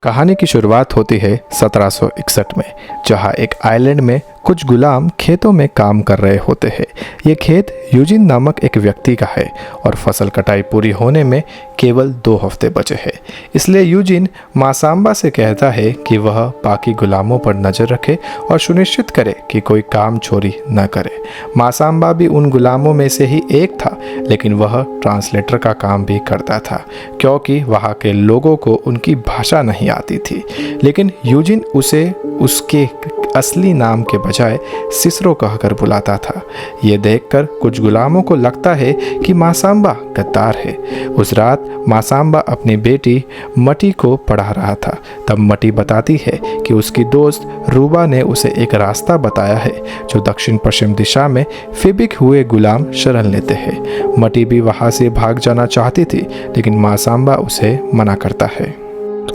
कहानी की शुरुआत होती है 1761 में, जहां एक आइलैंड में कुछ गुलाम खेतों में काम कर रहे होते हैं। ये खेत यूजिन नामक एक व्यक्ति का है और फसल कटाई पूरी होने में केवल 2 हफ्ते बचे हैं। इसलिए यूजिन मासाम्बा से कहता है कि वह बाकी गुलामों पर नज़र रखे और सुनिश्चित करे कि कोई काम चोरी न करे। मासाम्बा भी उन गुलामों में से ही एक था, लेकिन वह ट्रांसलेटर का काम भी करता था क्योंकि वहाँ के लोगों को उनकी भाषा नहीं आती थी। लेकिन यूजिन उसे उसके असली नाम के बजाय सिसरो कहकर बुलाता था। ये देखकर कुछ गुलामों को लगता है कि मासाम्बा गद्दार है। उस रात मासाम्बा अपनी बेटी मटी को पढ़ा रहा था। तब मटी बताती है कि उसकी दोस्त रूबा ने उसे एक रास्ता बताया है जो दक्षिण पश्चिम दिशा में फिबिक हुए गुलाम शरण लेते हैं। मटी भी वहाँ से भाग जाना चाहती थी, लेकिन मासाम्बा उसे मना करता है।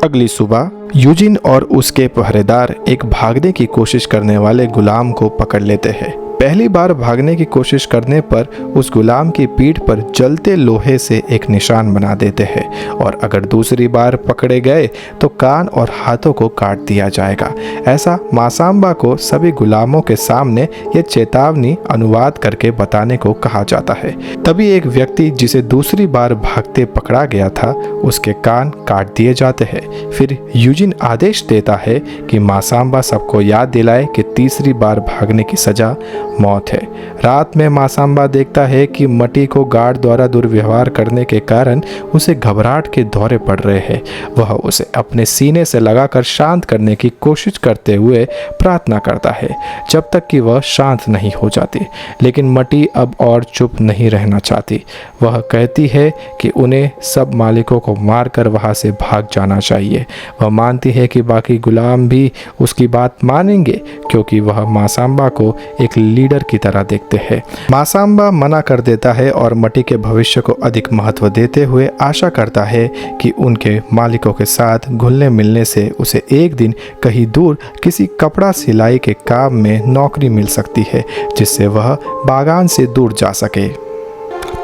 अगली सुबह यूजिन और उसके पहरेदार एक भागने की कोशिश करने वाले गुलाम को पकड़ लेते हैं। पहली बार भागने की कोशिश करने पर उस गुलाम की पीठ पर जलते लोहे से एक निशान बना देते हैं और अगर दूसरी बार पकड़े गए तो कान और हाथों को काट दिया जाएगा। ऐसा मासाम्बा को सभी गुलामों के सामने ये चेतावनी अनुवाद करके बताने को कहा जाता है। तभी एक व्यक्ति जिसे दूसरी बार भागते पकड़ा गया था, उसके कान काट दिए जाते हैं। फिर यूजिन आदेश देता है कि मासाम्बा सबको याद दिलाए कि तीसरी बार भागने की सजा मौत है। रात में मासाम्बा देखता है कि मटी को गार्ड द्वारा दुर्व्यवहार करने के कारण उसे घबराहट के दौरे पड़ रहे हैं। वह उसे अपने सीने से लगाकर शांत करने की कोशिश करते हुए प्रार्थना करता है जब तक कि वह शांत नहीं हो जाती। लेकिन मटी अब और चुप नहीं रहना चाहती। वह कहती है कि उन्हें सब मालिकों को मारकर वहां से भाग जाना चाहिए। वह मानती है कि बाकी गुलाम भी उसकी बात मानेंगे क्योंकि वह मासाम्बा को एक लीडर की तरह देखते हैं। मासाम्बा मना कर देता है और मटी के भविष्य को अधिक महत्व देते हुए आशा करता है कि उनके मालिकों के साथ घुलने मिलने से उसे एक दिन कहीं दूर किसी कपड़ा सिलाई के काम में नौकरी मिल सकती है, जिससे वह बागान से दूर जा सके।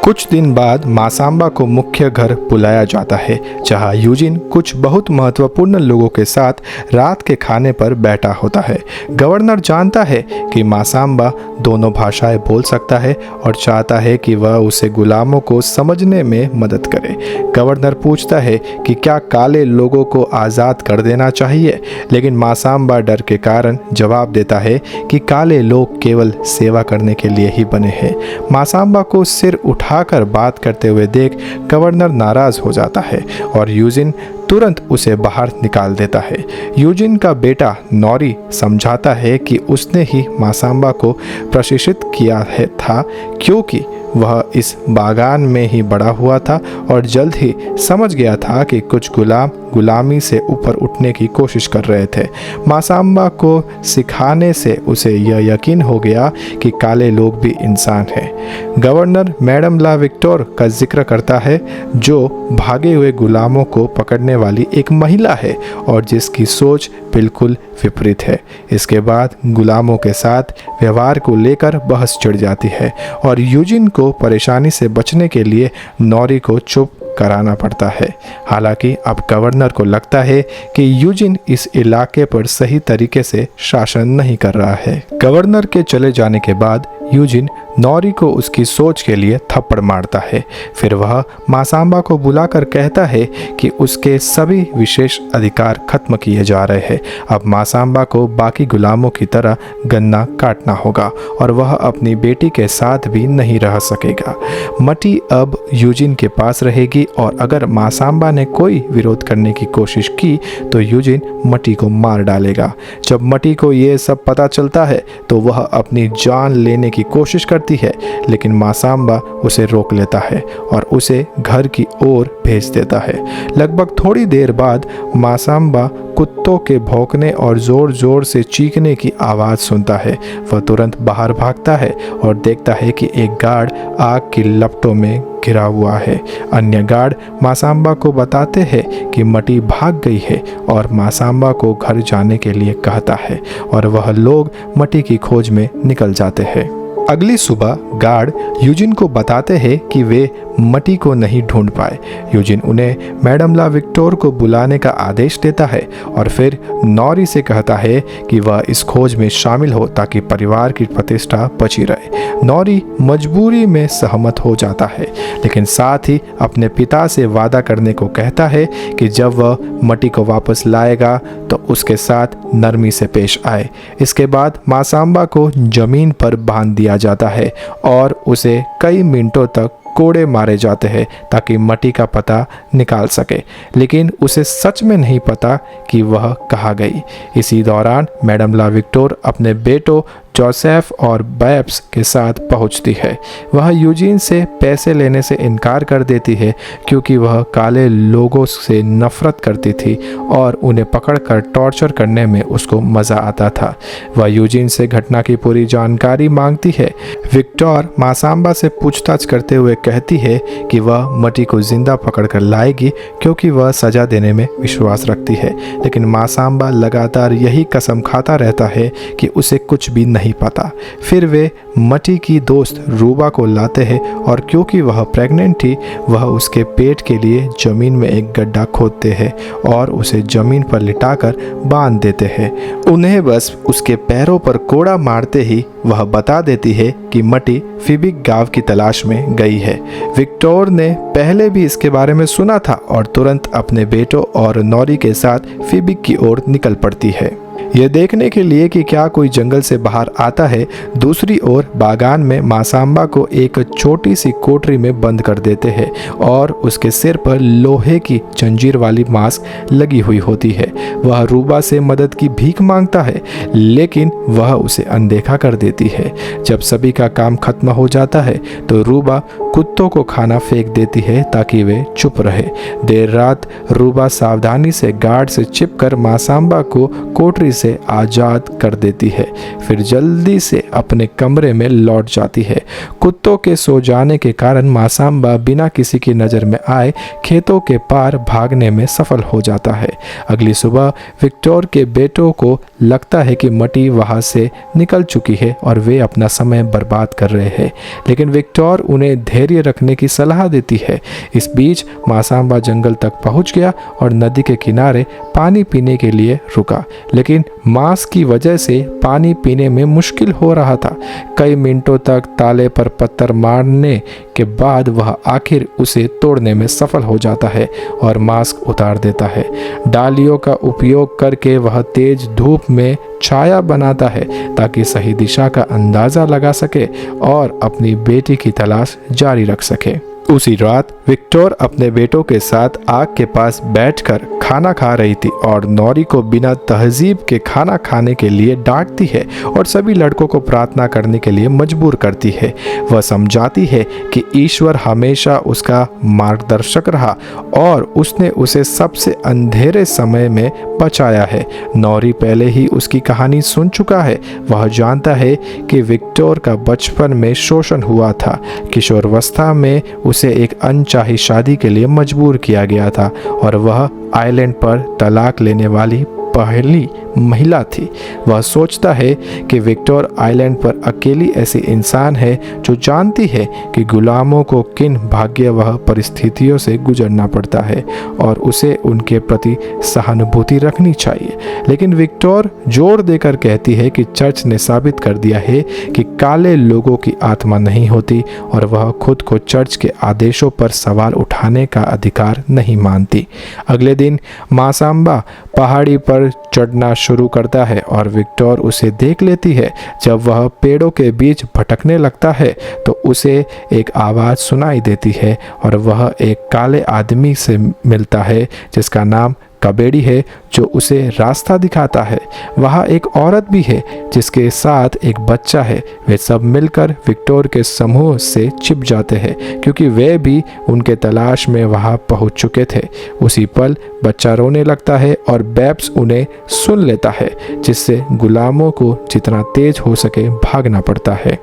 कुछ दिन बाद मासाम्बा को मुख्य घर बुलाया जाता है, जहां यूजिन कुछ बहुत महत्वपूर्ण लोगों के साथ रात के खाने पर बैठा होता है। गवर्नर जानता है कि मासाम्बा दोनों भाषाएं बोल सकता है और चाहता है कि वह उसे गुलामों को समझने में मदद करे। गवर्नर पूछता है कि क्या काले लोगों को आज़ाद कर देना चाहिए, लेकिन मासाम्बा डर के कारण जवाब देता है कि काले लोग केवल सेवा करने के लिए ही बने हैं। मासाम्बा को सिर उठाकर बात करते हुए देख गवर्नर नाराज हो जाता है और यूजिन तुरंत उसे बाहर निकाल देता है। यूजिन का बेटा नॉरी समझाता है कि उसने ही मासाम्बा को प्रशिक्षित किया था क्योंकि वह इस बागान में ही बड़ा हुआ था और जल्द ही समझ गया था कि कुछ गुलाम गुलामी से ऊपर उठने की कोशिश कर रहे थे। मासाम्बा को सिखाने से उसे यह यकीन हो गया कि काले लोग भी इंसान हैं। गवर्नर मैडम ला विक्टोर का जिक्र करता है, जो भागे हुए गुलामों को पकड़ने वाली एक महिला है और जिसकी सोच बिल्कुल विपरीत है। इसके बाद गुलामों के साथ व्यवहार को लेकर बहस छिड़ जाती है और यूजिन को परेशानी से बचने के लिए नॉरी को चुप कराना पड़ता है। हालांकि अब गवर्नर को लगता है कि यूजिन इस इलाके पर सही तरीके से शासन नहीं कर रहा है। गवर्नर के चले जाने के बाद यूजिन नॉरी को उसकी सोच के लिए थप्पड़ मारता है। फिर वह मासाम्बा को बुलाकर कहता है कि उसके सभी विशेष अधिकार खत्म किए जा रहे हैं। अब मासाम्बा को बाकी गुलामों की तरह गन्ना काटना होगा और वह अपनी बेटी के साथ भी नहीं रह सकेगा। मटी अब यूजिन के पास रहेगी और अगर मासाम्बा ने कोई विरोध करने की कोशिश की तो यूजिन मटी को मार डालेगा। जब मटी को ये सब पता चलता है तो वह अपनी जान लेने की कोशिश करती है, लेकिन मासाम्बा उसे रोक लेता है और उसे घर की ओर भेज देता है। लगभग थोड़ी देर बाद मासाम्बा कुत्तों के भौंकने और जोर जोर से चीखने की आवाज़ सुनता है। वह तुरंत बाहर भागता है और देखता है कि एक गार्ड आग की लपटों में घिरा हुआ है। अन्य गार्ड मासाम्बा को बताते हैं कि मटी भाग गई है और मासाम्बा को घर जाने के लिए कहता है और वह लोग मटी की खोज में निकल जाते हैं। अगली सुबह गार्ड यूजिन को बताते हैं कि वे मटी को नहीं ढूंढ पाए। यूजिन उन्हें मैडम ला विक्टोर को बुलाने का आदेश देता है और फिर नॉरी से कहता है कि वह इस खोज में शामिल हो ताकि परिवार की प्रतिष्ठा बची रहे। नॉरी मजबूरी में सहमत हो जाता है, लेकिन साथ ही अपने पिता से वादा करने को कहता है कि जब वह मटी को वापस लाएगा तो उसके साथ नरमी से पेश आए। इसके बाद मासाम्बा को जमीन पर बांध दिया जाता है और उसे कई मिनटों तक कोड़े मारे जाते हैं ताकि मटी का पता निकाल सके, लेकिन उसे सच में नहीं पता कि वह कहाँ गई। इसी दौरान मैडम ला विक्टोर अपने बेटों जोसेफ और बैब्स के साथ पहुंचती है। वह यूजीन से पैसे लेने से इनकार कर देती है क्योंकि वह काले लोगों से नफरत करती थी और उन्हें पकड़कर टॉर्चर करने में उसको मज़ा आता था। वह यूजीन से घटना की पूरी जानकारी मांगती है। विक्टोर मासाम्बा से पूछताछ करते हुए कहती है कि वह मटी को जिंदा पकड़कर लाएगी क्योंकि वह सजा देने में विश्वास रखती है, लेकिन मासाम्बा लगातार यही कसम खाता रहता है कि उसे कुछ भी नहीं पता। फिर वे मटी की दोस्त रूबा को लाते हैं और क्योंकि वह प्रेग्नेंट थी, वह उसके पेट के लिए जमीन में एक गड्ढा खोदते हैं और उसे जमीन पर लिटाकर बांध देते हैं। उन्हें बस उसके पैरों पर कोड़ा मारते ही वह बता देती है कि मटी फिबिक गांव की तलाश में गई है। विक्टोर ने पहले भी इसके बारे में सुना था और तुरंत अपने बेटों और नॉरी के साथ फिबिक की ओर निकल पड़ती है, यह देखने के लिए कि क्या कोई जंगल से बाहर आता है। दूसरी ओर बागान में मासाम्बा को एक छोटी सी कोठरी में बंद कर देते हैं और उसके सिर पर लोहे की जंजीर वाली मास्क लगी हुई होती है। वह रूबा से मदद की भीख मांगता है, लेकिन वह उसे अनदेखा कर देती है। जब सभी का काम खत्म हो जाता है तो रूबा कुत्तों को खाना फेंक देती है ताकि वे चुप रहे। देर रात रूबा सावधानी से गार्ड से चिपकर मासाम्बा को कोठरी से आज़ाद कर देती है, फिर जल्दी से अपने कमरे में लौट जाती है। कुत्तों के सो जाने के कारण मासाम्बा बिना किसी की नज़र में आए खेतों के पार भागने में सफल हो जाता है। अगली सुबह विक्टोर के बेटों को लगता है कि मटी वहाँ से निकल चुकी है और वे अपना समय बर्बाद कर रहे हैं, लेकिन विक्टोर उन्हें धैर्य रखने की सलाह देती है। इस बीच मासाम्बा जंगल तक पहुँच गया और नदी के किनारे पानी पीने के लिए रुका, लेकिन मांस की वजह से पानी पीने में मुश्किल हो रहा था। कई मिनटों तक ताले पर पत्थर मारने के बाद वह आखिर उसे तोड़ने में सफल हो जाता है और मास्क उतार देता है। डालियों का उपयोग करके वह तेज धूप में छाया बनाता है ताकि सही दिशा का अंदाज़ा लगा सके और अपनी बेटी की तलाश जारी रख सके। उसी रात विक्टोर अपने बेटों के साथ आग के पास बैठकर खाना खा रही थी और नॉरी को बिना तहजीब के खाना खाने के लिए डांटती है और सभी लड़कों को प्रार्थना करने के लिए मजबूर करती है। वह समझाती है कि ईश्वर हमेशा उसका मार्गदर्शक रहा और उसने उसे सबसे अंधेरे समय में बचाया है। नॉरी पहले ही उसकी कहानी सुन चुका है। वह जानता है कि विक्टोर का बचपन में शोषण हुआ था। किशोरावस्था में उसे एक अनचाही शादी के लिए मजबूर किया गया था और वह आइलैंड पर तलाक लेने वाली पहली महिला थी। वह सोचता है कि विक्टोर आइलैंड पर अकेली ऐसी इंसान है जो जानती है कि गुलामों को किन भाग्यवह परिस्थितियों से गुजरना पड़ता है और उसे उनके प्रति सहानुभूति रखनी चाहिए। लेकिन विक्टोर जोर देकर कहती है कि चर्च ने साबित कर दिया है कि काले लोगों की आत्मा नहीं होती और वह खुद को चर्च के आदेशों पर सवाल उठाने का अधिकार नहीं मानती। अगले दिन मासाम्बा पहाड़ी पर चढ़ना शुरू करता है और विक्टोर उसे देख लेती है। जब वह पेड़ों के बीच भटकने लगता है तो उसे एक आवाज़ सुनाई देती है और वह एक काले आदमी से मिलता है जिसका नाम कबेड़ी है, जो उसे रास्ता दिखाता है। वहाँ एक औरत भी है जिसके साथ एक बच्चा है। वे सब मिलकर विक्टोर के समूह से छिप जाते हैं क्योंकि वे भी उनके तलाश में वहाँ पहुँच चुके थे। उसी पल बच्चा रोने लगता है और बैब्स उन्हें सुन लेता है, जिससे गुलामों को जितना तेज हो सके भागना पड़ता है।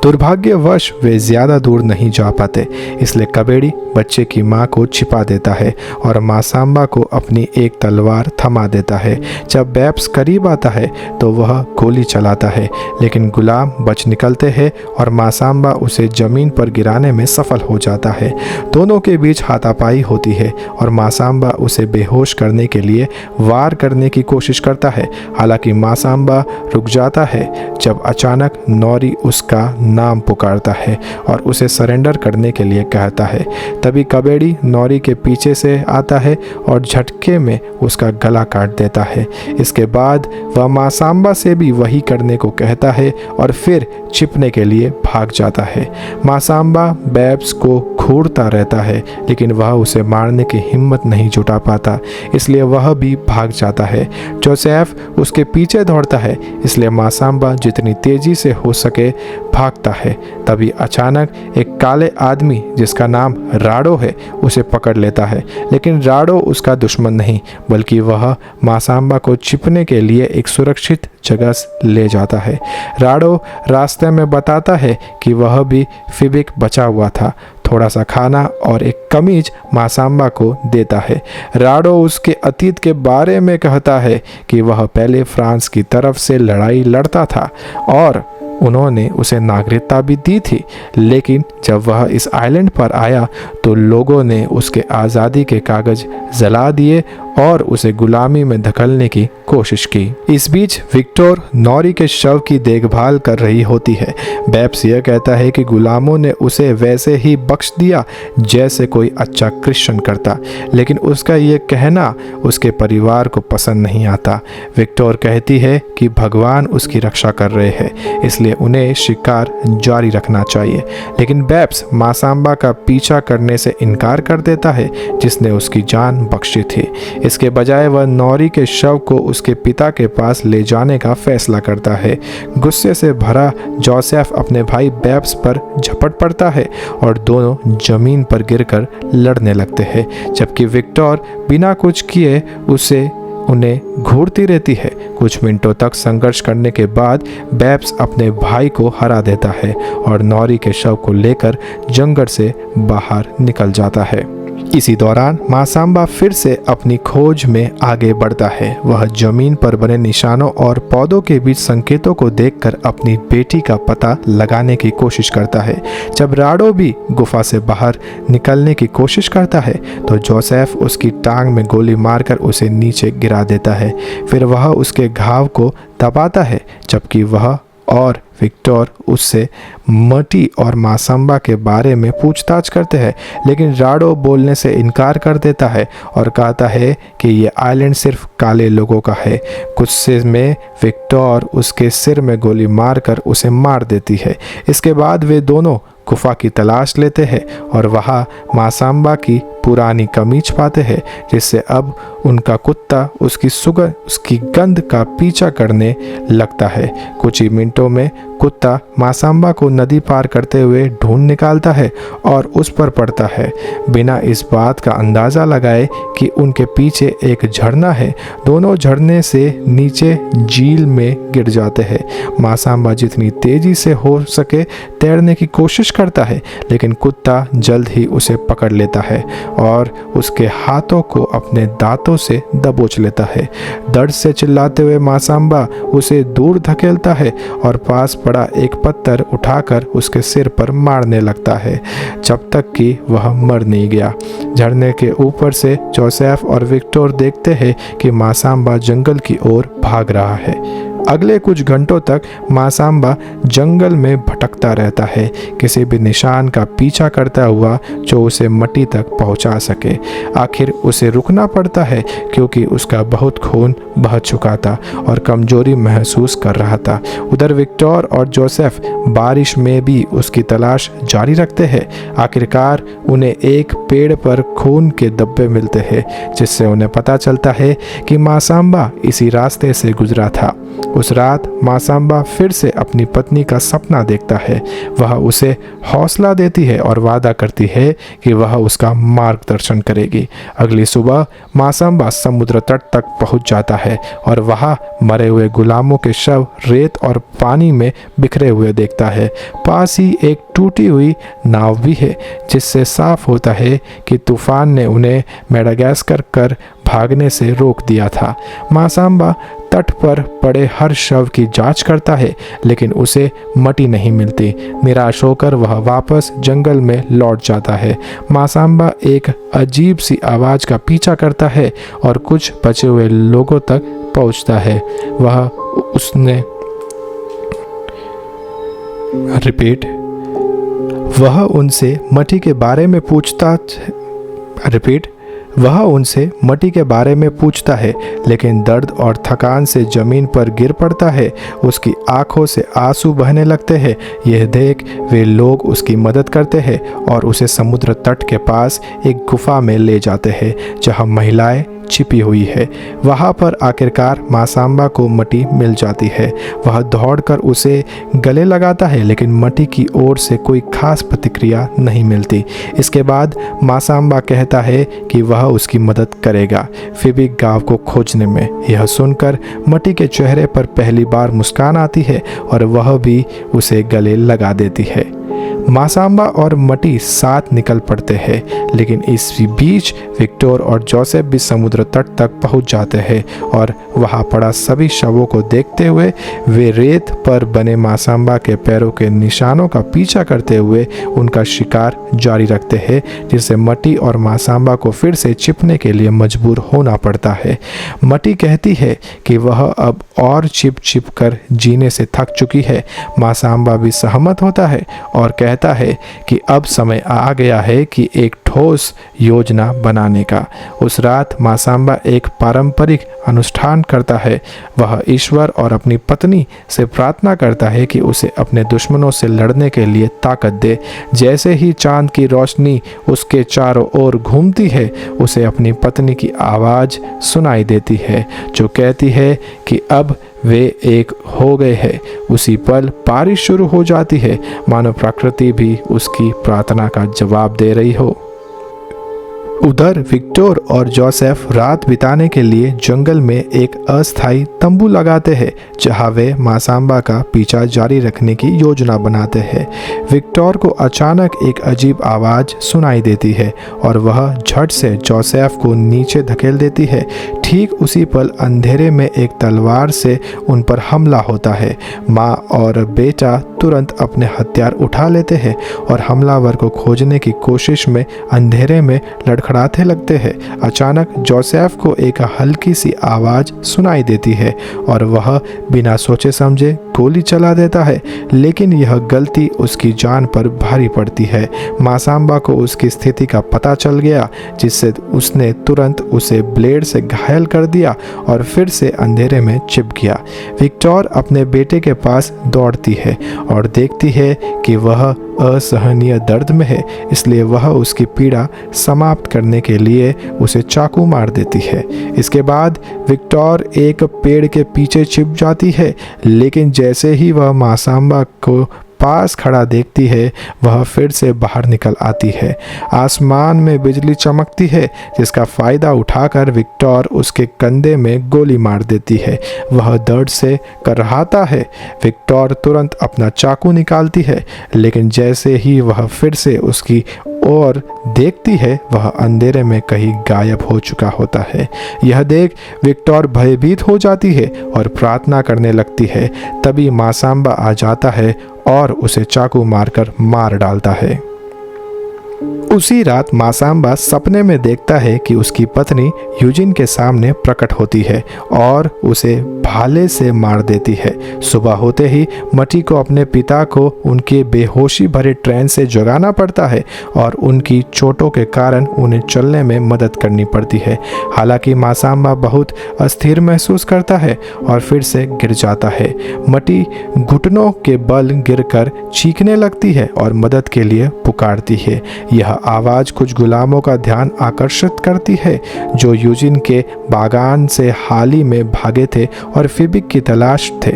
दुर्भाग्यवश वे ज़्यादा दूर नहीं जा पाते, इसलिए कबेड़ी बच्चे की माँ को छिपा देता है और मासाम्बा को अपनी एक तलवार थमा देता है। जब बेब्स करीब आता है तो वह गोली चलाता है, लेकिन गुलाम बच निकलते हैं और मासाम्बा उसे ज़मीन पर गिराने में सफल हो जाता है। दोनों के बीच हाथापाई होती है और मासाम्बा उसे बेहोश करने के लिए वार करने की कोशिश करता है। हालांकि मासाम्बा रुक जाता है जब अचानक नौरी उसका नाम पुकारता है और उसे सरेंडर करने के लिए कहता है। तभी कबेड़ी नौरी के पीछे से आता है और झटके में उसका गला काट देता है। इसके बाद वह मासाम्बा से भी वही करने को कहता है और फिर छिपने के लिए भाग जाता है। मासाम्बा बेब्स को घूरता रहता है, लेकिन वह उसे मारने की हिम्मत नहीं जुटा पाता, इसलिए वह भी भाग जाता है। जोसेफ उसके पीछे दौड़ता है, इसलिए मासाम्बा जितनी तेजी से हो सके भागता है। तभी अचानक एक काले आदमी जिसका नाम राडो है उसे पकड़ लेता है, लेकिन राडो उसका दुश्मन नहीं, बल्कि वह मासाम्बा को छिपने के लिए एक सुरक्षित जगह ले जाता है। राडो रास्ते में बताता है कि वह भी फिबिक बचा हुआ था। थोड़ा सा खाना और एक कमीज मासाम्बा को देता है। राडो उसके अतीत के बारे में कहता है कि वह पहले फ्रांस की तरफ से लड़ाई लड़ता था और उन्होंने उसे नागरिकता भी दी थी, लेकिन जब वह इस आइलैंड पर आया तो लोगों ने उसके आज़ादी के कागज जला दिए और उसे गुलामी में धकेलने की कोशिश की। इस बीच विक्टोर नौरी के शव की देखभाल कर रही होती है। बेब्स यह कहता है कि गुलामों ने उसे वैसे ही बख्श दिया जैसे कोई अच्छा क्रिश्चियन करता, लेकिन उसका यह कहना उसके परिवार को पसंद नहीं आता। विक्टोर कहती है कि भगवान उसकी रक्षा कर रहे हैं, इसलिए उन्हें शिकार जारी रखना चाहिए, लेकिन बेब्स मासाम्बा का पीछा करने से इनकार कर देता है जिसने उसकी जान बख्शी थी। इसके बजाय वह नौरी के शव को उसके पिता के पास ले जाने का फैसला करता है। गुस्से से भरा जोसेफ अपने भाई बेब्स पर झपट पड़ता है और दोनों जमीन पर गिरकर लड़ने लगते हैं, जबकि विक्टोर बिना कुछ किए उन्हें घूरती रहती है। कुछ मिनटों तक संघर्ष करने के बाद बेब्स अपने भाई को हरा देता है और नौरी के शव को लेकर जंगल से बाहर निकल जाता है। इसी दौरान मासाम्बा फिर से अपनी खोज में आगे बढ़ता है। वह जमीन पर बने निशानों और पौधों के बीच संकेतों को देखकर अपनी बेटी का पता लगाने की कोशिश करता है। जब राडो भी गुफा से बाहर निकलने की कोशिश करता है तो जोसेफ उसकी टांग में गोली मारकर उसे नीचे गिरा देता है। फिर वह उसके घाव को दबाता है, जबकि वह और विक्टोर उससे मटी और मासाम्बा के बारे में पूछताछ करते हैं, लेकिन राडो बोलने से इनकार कर देता है और कहता है कि ये आइलैंड सिर्फ काले लोगों का है। गुस्से में विक्टोर उसके सिर में गोली मारकर उसे मार देती है। इसके बाद वे दोनों गुफा की तलाश लेते हैं और वहाँ मासाम्बा की पुरानी कमीज पाते हैं, जिससे अब उनका कुत्ता उसकी गंध का पीछा करने लगता है। कुछ ही मिनटों में कुत्ता मासाम्बा को नदी पार करते हुए ढूंढ निकालता है और उस पर पड़ता है, बिना इस बात का अंदाज़ा लगाए कि उनके पीछे एक झरना है। दोनों झरने से नीचे झील में गिर जाते हैं। मासाम्बा जितनी तेजी से हो सके तैरने की कोशिश करता है, लेकिन कुत्ता जल्द ही उसे पकड़ लेता है और उसके हाथों को अपने दांतों से दबोच लेता है। दर्द से चिल्लाते हुए मासाम्बा उसे दूर धकेलता है और पास पड़ा एक पत्थर उठाकर उसके सिर पर मारने लगता है, जब तक कि वह मर नहीं गया। झरने के ऊपर से जोसेफ और विक्टोर देखते हैं कि मासाम्बा जंगल की ओर भाग रहा है। अगले कुछ घंटों तक मासाम्बा जंगल में भटकता रहता है, किसी भी निशान का पीछा करता हुआ जो उसे मट्टी तक पहुंचा सके। आखिर उसे रुकना पड़ता है क्योंकि उसका बहुत खून बह चुका था और कमजोरी महसूस कर रहा था। उधर विक्टोर और जोसेफ बारिश में भी उसकी तलाश जारी रखते हैं। आखिरकार उन्हें एक पेड़ पर खून के धब्बे मिलते हैं, जिससे उन्हें पता चलता है कि मासाम्बा इसी रास्ते से गुजरा था। उस रात मासाम्बा फिर से अपनी पत्नी का सपना देखता है। वह उसे हौसला देती है और वादा करती है कि वह उसका मार्गदर्शन करेगी। अगली सुबह मासाम्बा समुद्र तट तक पहुंच जाता है और वहां मरे हुए गुलामों के शव रेत और पानी में बिखरे हुए देखता है। पास ही एक टूटी हुई नाव भी है, जिससे साफ होता है कि तूफान ने उन्हें मेडागास्कर कर भागने से रोक दिया था। मासाम्बा तट पर पड़े हर शव की जांच करता है, लेकिन उसे मटी नहीं मिलती। निराश होकर वह वापस जंगल में लौट जाता है। मासाम्बा एक अजीब सी आवाज़ का पीछा करता है और कुछ बचे हुए लोगों तक पहुंचता है। वह उनसे मटी के बारे में पूछता है, लेकिन दर्द और थकान से ज़मीन पर गिर पड़ता है। उसकी आंखों से आंसू बहने लगते हैं। यह देख वे लोग उसकी मदद करते हैं और उसे समुद्र तट के पास एक गुफा में ले जाते हैं, जहां महिलाएं छिपी हुई है। वहाँ पर आखिरकार मासाम्बा को मटी मिल जाती है। वह दौड़कर उसे गले लगाता है, लेकिन मटी की ओर से कोई खास प्रतिक्रिया नहीं मिलती। इसके बाद मासाम्बा कहता है कि वह उसकी मदद करेगा फिबिक गांव को खोजने में। यह सुनकर मटी के चेहरे पर पहली बार मुस्कान आती है और वह भी उसे गले लगा देती है। मासाम्बा और मटी साथ निकल पड़ते हैं, लेकिन इस बीच विक्टर और जोसेफ भी समुद्र तट तक पहुंच जाते हैं और वहां पड़ा सभी शवों को देखते हुए वे रेत पर बने मासाम्बा के पैरों के निशानों का पीछा करते हुए उनका शिकार जारी रखते हैं, जिससे मटी और मासाम्बा को फिर से छिपने के लिए मजबूर होना पड़ता है। मटी कहती है कि वह अब और छिप कर जीने से थक चुकी है। मासाम्बा भी सहमत होता है और कहता है कि अब समय आ गया है कि एक ठोस योजना बनाने का। उस रात मासाम्बा एक पारंपरिक अनुष्ठान करता है। वह ईश्वर और अपनी पत्नी से प्रार्थना करता है कि उसे अपने दुश्मनों से लड़ने के लिए ताकत दे। जैसे ही चांद की रोशनी उसके चारों ओर घूमती है, उसे अपनी पत्नी की आवाज़ सुनाई देती है, जो कहती है कि अब वे एक हो गए हैं। उसी पल बारिश शुरू हो जाती है, मानो प्रकृति भी उसकी प्रार्थना का जवाब दे रही हो। उधर विक्टर और जोसेफ रात बिताने के लिए जंगल में एक अस्थायी तंबू लगाते हैं, जहां वे मासाम्बा का पीछा जारी रखने की योजना बनाते हैं। विक्टर को अचानक एक अजीब आवाज़ सुनाई देती है और वह झट से जोसेफ को नीचे धकेल देती है। ठीक उसी पल अंधेरे में एक तलवार से उन पर हमला होता है। माँ और बेटा तुरंत अपने हथियार उठा लेते हैं और हमलावर को खोजने की कोशिश में अंधेरे में लड़खड़ाते लगते हैं। अचानक जोसेफ को एक हल्की सी आवाज़ सुनाई देती है और वह बिना सोचे समझे गोली चला देता है, लेकिन यह गलती उसकी जान पर भारी पड़ती है। मासाम्बा को उसकी स्थिति का पता चल गया, जिससे उसने तुरंत उसे ब्लेड से घायल कर दिया और फिर से अंधेरे में छिप गया। विक्टर अपने बेटे के पास दौड़ती है और देखती है कि वह असहनीय दर्द में है, इसलिए वह उसकी पीड़ा समाप्त करने के लिए उसे चाकू मार देती है। इसके बाद विक्टर एक पेड़ के पीछे छिप जाती है, लेकिन जैसे ही वह मासाम्बा को पास खड़ा देखती है, वह फिर से बाहर निकल आती है। आसमान में बिजली चमकती है, जिसका फ़ायदा उठाकर विक्टर उसके कंधे में गोली मार देती है। वह दर्द से करहाता है। विक्टर तुरंत अपना चाकू निकालती है, लेकिन जैसे ही वह फिर से उसकी ओर देखती है, वह अंधेरे में कहीं गायब हो चुका होता है। यह देख विक्टर भयभीत हो जाती है और प्रार्थना करने लगती है। तभी मासाम्बा आ जाता है और उसे चाकू मारकर मार डालता है। उसी रात मासाम्बा सपने में देखता है कि उसकी पत्नी यूजिन के सामने प्रकट होती है और उसे भाले से मार देती है। सुबह होते ही मटी को अपने पिता को उनके बेहोशी भरे ट्रेन से जगाना पड़ता है और उनकी चोटों के कारण उन्हें चलने में मदद करनी पड़ती है। हालांकि मासाम्बा बहुत अस्थिर महसूस करता है और फिर से गिर जाता है। मटी घुटनों के बल गिरकर चीखने लगती है और मदद के लिए पुकारती है। यह आवाज़ कुछ गुलामों का ध्यान आकर्षित करती है जो यूजिन के बागान से हाल ही में भागे थे और फिबिक की तलाश थे।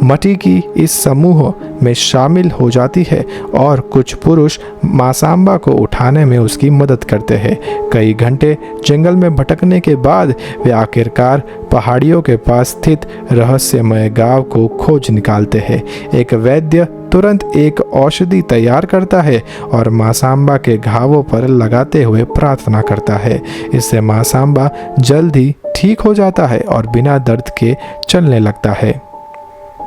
मटी की इस समूह में शामिल हो जाती है और कुछ पुरुष मासाम्बा को उठाने में उसकी मदद करते हैं। कई घंटे जंगल में भटकने के बाद वे आखिरकार पहाड़ियों के पास स्थित रहस्यमय गांव को खोज निकालते हैं। एक वैद्य तुरंत एक औषधि तैयार करता है और मासाम्बा के घावों पर लगाते हुए प्रार्थना करता है। इससे मासाम्बा जल्द ही ठीक हो जाता है और बिना दर्द के चलने लगता है।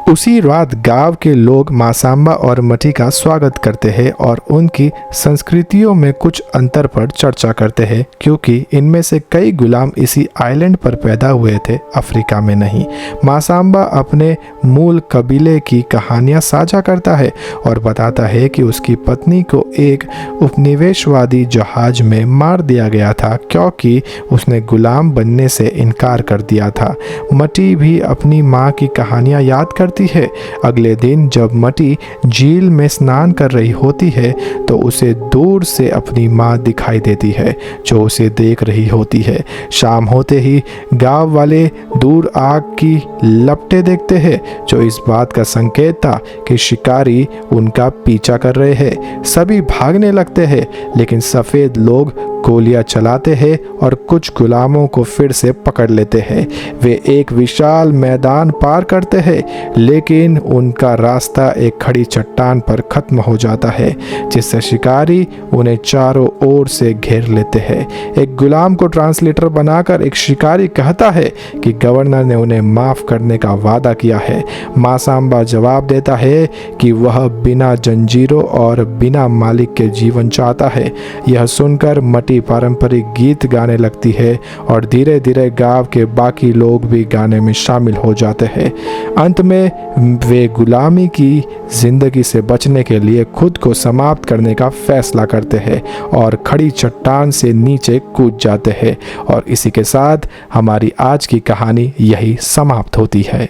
उसी रात गांव के लोग मासाम्बा और मटी का स्वागत करते हैं और उनकी संस्कृतियों में कुछ अंतर पर चर्चा करते हैं, क्योंकि इनमें से कई गुलाम इसी आइलैंड पर पैदा हुए थे, अफ्रीका में नहीं। मासाम्बा अपने मूल कबीले की कहानियां साझा करता है और बताता है कि उसकी पत्नी को एक उपनिवेशवादी जहाज में मार दिया गया था क्योंकि उसने गुलाम बनने से इनकार कर दिया था। मटी भी अपनी माँ की कहानियां याद करती है। अगले दिन जब मटी झील में स्नान कर रही होती है तो उसे दूर से अपनी माँ दिखाई देती है जो उसे देख रही होती है। शाम होते ही गांव वाले दूर आग की लपटें देखते हैं जो इस बात का संकेत था कि शिकारी उनका पीछा कर रहे हैं। सभी भागने लगते हैं लेकिन सफ़ेद लोग गोलियां चलाते हैं और कुछ गुलामों को फिर से पकड़ लेते हैं। वे एक विशाल मैदान पार करते हैं लेकिन उनका रास्ता एक खड़ी चट्टान पर खत्म हो जाता है जिससे शिकारी उन्हें चारों ओर से घेर लेते हैं। एक गुलाम को ट्रांसलेटर बनाकर एक शिकारी कहता है कि गवर्नर ने उन्हें माफ़ करने का वादा किया है। मासाम्बा जवाब देता है कि वह बिना जंजीरों और बिना मालिक के जीवन चाहता है। यह सुनकर मटी पारंपरिक गीत गाने लगती है और धीरे धीरे गांव के बाकी लोग भी गाने में शामिल हो जाते हैं। अंत में वे गुलामी की जिंदगी से बचने के लिए खुद को समाप्त करने का फैसला करते हैं और खड़ी चट्टान से नीचे कूद जाते हैं। और इसी के साथ हमारी आज की कहानी यही समाप्त होती है।